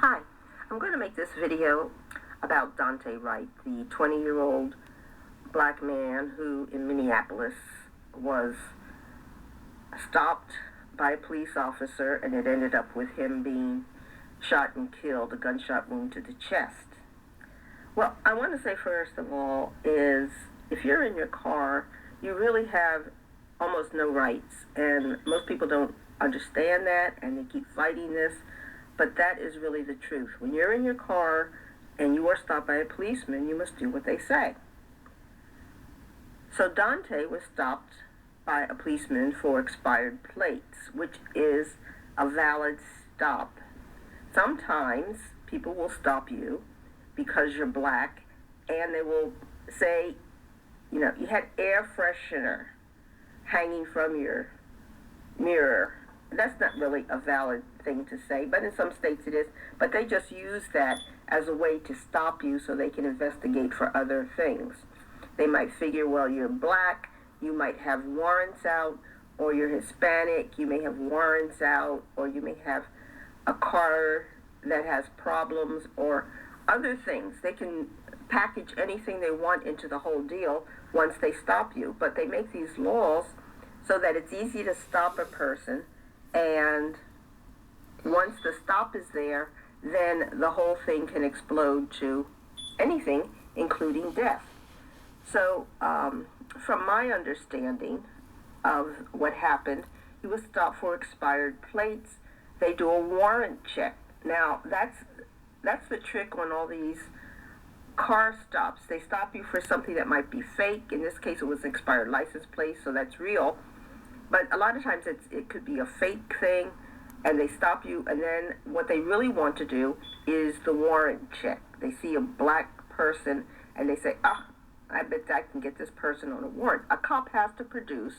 Hi, I'm going to make this video about Daunte Wright, the 20-year-old black man who in Minneapolis was stopped by a police officer, and it ended up with him being shot and killed, a gunshot wound to the chest. Well, I want to say first of all is if you're in your car, you really have almost no rights, and most people don't understand that, and they keep fighting this. But that is really the truth. When you're in your car and you are stopped by a policeman, you must do what they say. So Daunte was stopped by a policeman for expired plates, which is a valid stop. Sometimes people will stop you because you're black, and they will say, you had air freshener hanging from your mirror. That's not really a valid thing to say, but in some states it is. But they just use that as a way to stop you so they can investigate for other things. They might figure, well, you're black, you might have warrants out, or you're Hispanic, you may have warrants out, or you may have a car that has problems, or other things. They can package anything they want into the whole deal once they stop you. But they make these laws so that it's easy to stop a person, and once the stop is there, then the whole thing can explode to anything, including death. So, from my understanding of what happened, he was stopped for expired plates. They do a warrant check. Now, that's the trick on all these car stops. They stop you for something that might be fake. In this case, it was an expired license plate, so that's real. But a lot of times it could be a fake thing, and they stop you, and then what they really want to do is the warrant check. They see a black person, and they say, I bet I can get this person on a warrant. A cop has to produce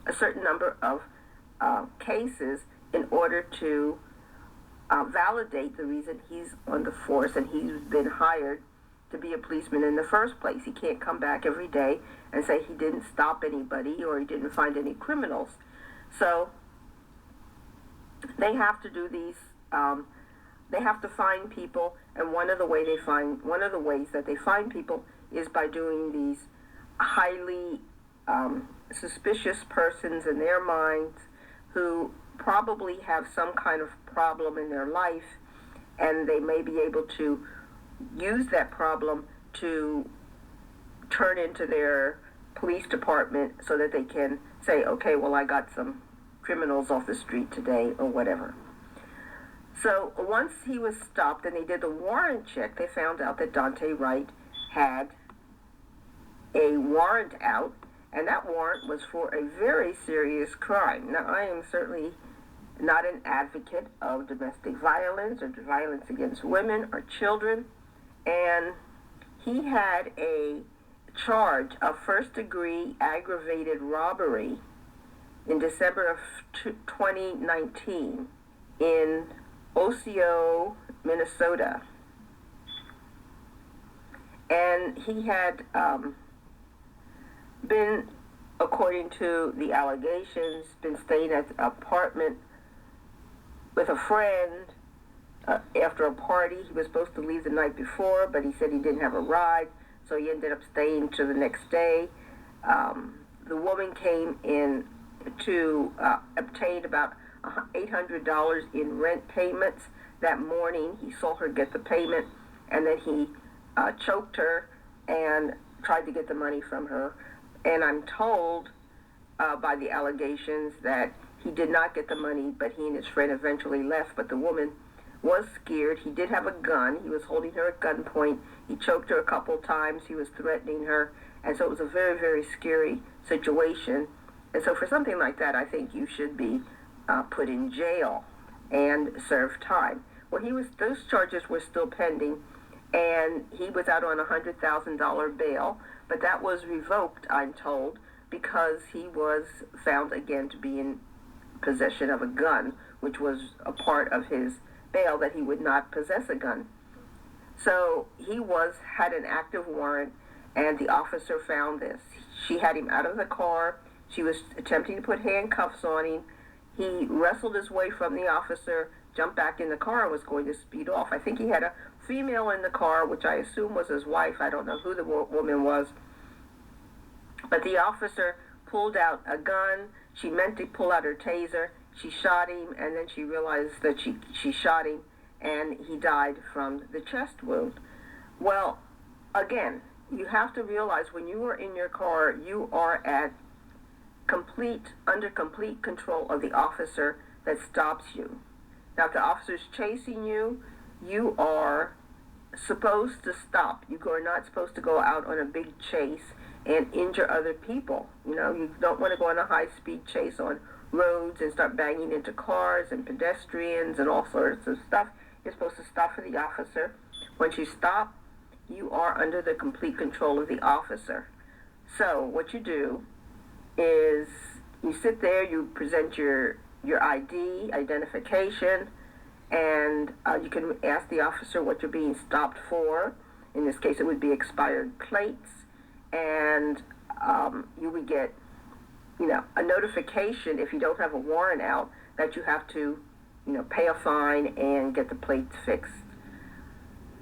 a certain number of cases in order to validate the reason he's on the force and he's been hired to be a policeman in the first place. He can't come back every day and say he didn't stop anybody or he didn't find any criminals. So they have to do these. They have to find people, and one of the ways that they find people is by doing these highly suspicious persons in their minds who probably have some kind of problem in their life, and they may be able to use that problem to turn into their police department so that they can say, okay, well, I got some criminals off the street today or whatever. So once he was stopped and they did the warrant check, they found out that Daunte Wright had a warrant out, and that warrant was for a very serious crime. Now, I am certainly not an advocate of domestic violence or violence against women or children, and he had a charge of first-degree aggravated robbery in December of 2019 in Osceola, Minnesota. And he had been, according to the allegations, been staying at the apartment with a friend after a party. He was supposed to leave the night before, but he said he didn't have a ride, so he ended up staying to the next day. The woman came in to obtain about $800 in rent payments. That morning, he saw her get the payment, and then he choked her and tried to get the money from her. And I'm told by the allegations that he did not get the money, but he and his friend eventually left. But the woman was scared. He did have a gun. He was holding her at gunpoint. He choked her a couple times. He was threatening her. And so it was a very, very scary situation. And so for something like that, I think you should be put in jail and serve time. Well, those charges were still pending, and he was out on a $100,000 bail, but that was revoked, I'm told, because he was found again to be in possession of a gun, which was a part of his bail, that he would not possess a gun. So he had an active warrant, and the officer found this. She had him out of the car. She was attempting to put handcuffs on him. He wrestled his way from the officer jumped back in the car and was going to speed off. I think he had a female in the car, which I assume was his wife. I don't know who the woman was. But the officer pulled out a gun. She meant to pull out her taser. She shot him, and then she realized that she shot him, and he died from the chest wound. Well, again, you have to realize when you are in your car, you are under complete control of the officer that stops you. Now, if the officer's chasing you, you are supposed to stop. You are not supposed to go out on a big chase and injure other people. You don't want to go on a high-speed chase on roads and start banging into cars and pedestrians and all sorts of stuff. You're supposed to stop for the officer. Once you stop, you are under the complete control of the officer. So what you do is you sit there, you present your ID, identification, and you can ask the officer what you're being stopped for. In this case, it would be expired plates, and you would get, a notification if you don't have a warrant out that you have to, pay a fine and get the plates fixed.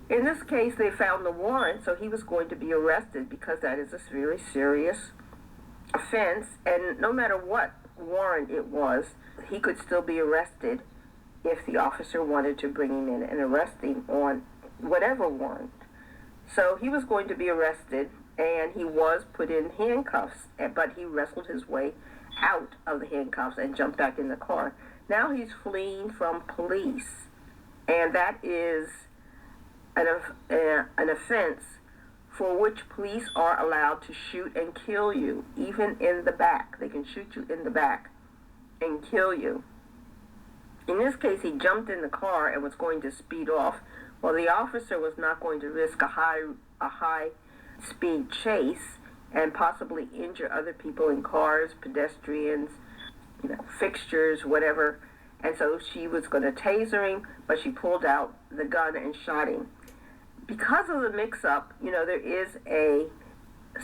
In this case, they found the warrant, so he was going to be arrested because that is a very serious offense, and no matter what warrant it was, he could still be arrested if the officer wanted to bring him in and arrest him on whatever warrant. So he was going to be arrested, and he was put in handcuffs, but he wrestled his way out of the handcuffs and jumped back in the car. Now he's fleeing from police, and that is an offense for which police are allowed to shoot and kill you, even in the back. They can shoot you in the back and kill you. In this case, he jumped in the car and was going to speed off. Well, the officer was not going to risk a high-speed chase and possibly injure other people in cars, pedestrians, fixtures, whatever. And so she was going to taser him, but she pulled out the gun and shot him. Because of the mix-up, there is a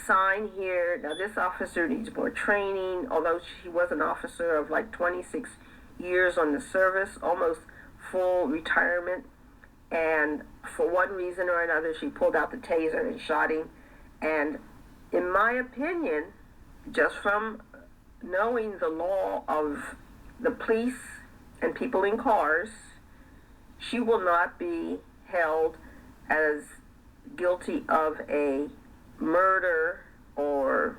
sign here. Now, this officer needs more training, although she was an officer of like 26 years on the service, almost full retirement. And for one reason or another, she pulled out the taser and shot him. And in my opinion, just from knowing the law of the police and people in cars, she will not be held as guilty of a murder or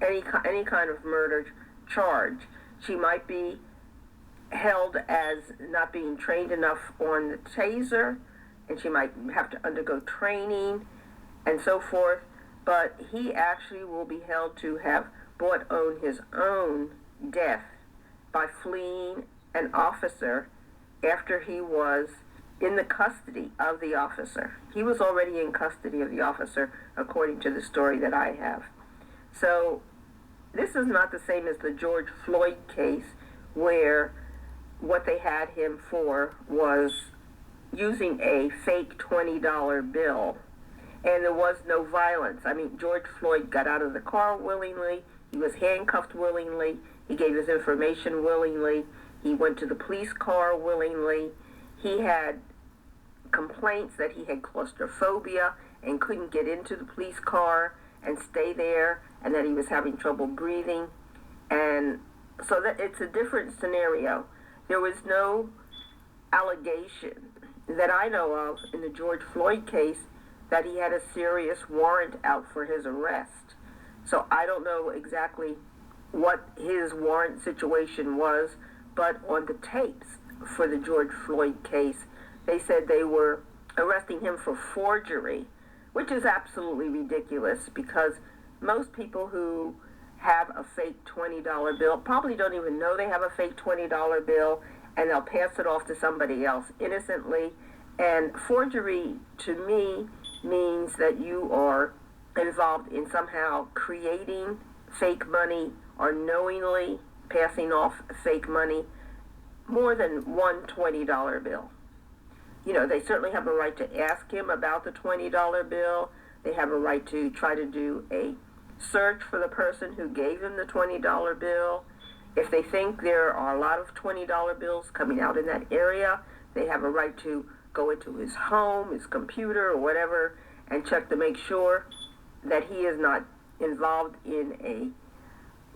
any kind of murder charge. She might be held as not being trained enough on the taser, and she might have to undergo training and so forth, but he actually will be held to have brought on his own death by fleeing an officer after he was in the custody of the officer. He was already in custody of the officer, according to the story that I have. So this is not the same as the George Floyd case, where what they had him for was using a fake $20 bill, and there was no violence. I mean, George Floyd got out of the car willingly. He was handcuffed willingly. He gave his information willingly. He went to the police car willingly. He had complaints that he had claustrophobia and couldn't get into the police car and stay there, and that he was having trouble breathing. And so that it's a different scenario. There was no allegation that I know of in the George Floyd case that he had a serious warrant out for his arrest. So I don't know exactly what his warrant situation was, but on the tapes for the George Floyd case, they said they were arresting him for forgery, which is absolutely ridiculous, because most people who have a fake $20 bill probably don't even know they have a fake $20 bill, and they'll pass it off to somebody else innocently. And forgery, to me, means that you are involved in somehow creating fake money or knowingly passing off fake money, more than one $20 bill. They certainly have a right to ask him about the $20 bill. They have a right to try to do a search for the person who gave him the $20 bill. If they think there are a lot of $20 bills coming out in that area, They have a right to go into his home, his computer, or whatever, and check to make sure that he is not involved in a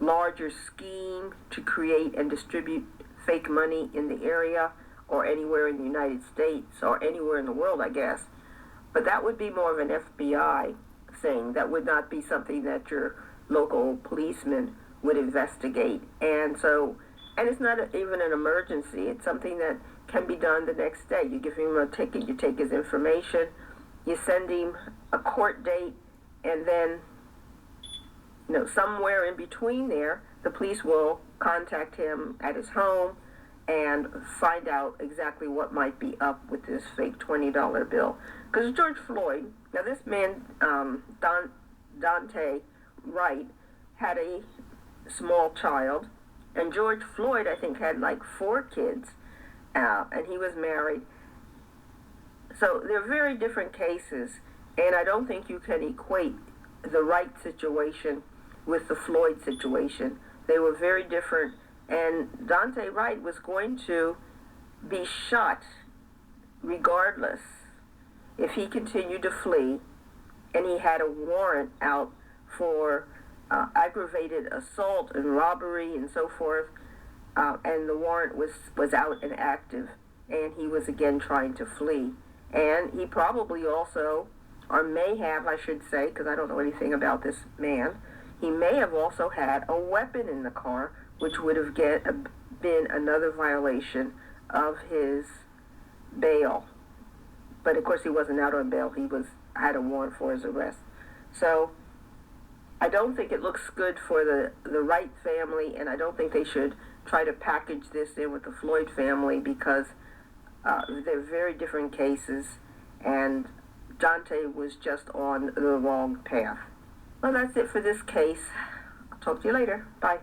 larger scheme to create and distribute fake money in the area or anywhere in the United States or anywhere in the world, I guess. But that would be more of an FBI thing. That would not be something that your local policeman would investigate. And it's not even an emergency. It's something that can be done the next day. You give him a ticket, you take his information, you send him a court date, and then, somewhere in between there, the police will contact him at his home and find out exactly what might be up with this fake $20 bill. Because George Floyd, now this man, Daunte Wright, had a small child, and George Floyd, I think, had like 4 kids, and he was married. So they're very different cases, and I don't think you can equate the Wright situation with the Floyd situation. They were very different, and Daunte Wright was going to be shot regardless if he continued to flee, and he had a warrant out for aggravated assault and robbery and so forth, and the warrant was out and active, and he was again trying to flee. And he probably also, or may have, I should say, because I don't know anything about this man, he may have also had a weapon in the car, which would have been another violation of his bail. But of course he wasn't out on bail. He had a warrant for his arrest. So I don't think it looks good for the Wright family, and I don't think they should try to package this in with the Floyd family, because they're very different cases, and Daunte was just on the wrong path. Well, that's it for this case. I'll talk to you later. Bye.